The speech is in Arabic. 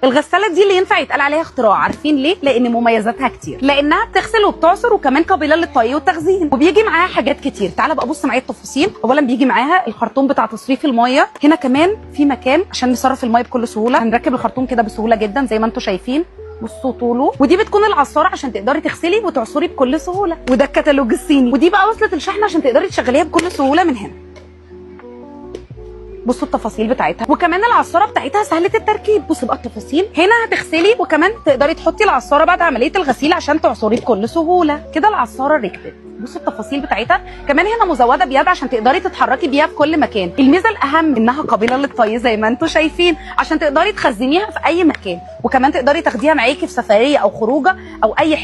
الغساله دي اللي ينفع يتقال عليها اختراع، عارفين ليه؟ لان مميزاتها كتير، لانها بتغسل وبتعصر وكمان قابله للطي والتخزين، وبيجي معاها حاجات كتير. تعالى بقى بص معايا التفاصيل. اولا بيجي معاها الخرطوم بتاع تصريف الميه، هنا كمان في مكان عشان نصرف الميه بكل سهوله، هنركب الخرطوم كده بسهوله جدا زي ما انتم شايفين، بصوا طوله. ودي بتكون العصاره عشان تقدري تغسلي وتعصري بكل سهوله، وده الكتالوج الصيني. ودي بقى وصله الشحن عشان تقدري تشغليها بكل سهوله من هنا. بصوا التفاصيل بتاعتها، وكمان العصاره بتاعتها سهله التركيب. بصوا بقى التفاصيل، هنا هتغسلي وكمان تقدري تحطي العصاره بعد عمليه الغسيل عشان تعصري بكل سهوله. كده العصاره ركبت. بصوا التفاصيل بتاعتها، كمان هنا مزوده بيد عشان تقدري تتحركي بيها في كل مكان. الميزه الاهم انها قابله للطي زي ما انتم شايفين عشان تقدري تخزنيها في اي مكان، وكمان تقدري تاخديها معاكي في سفريه او خروجه او اي حته.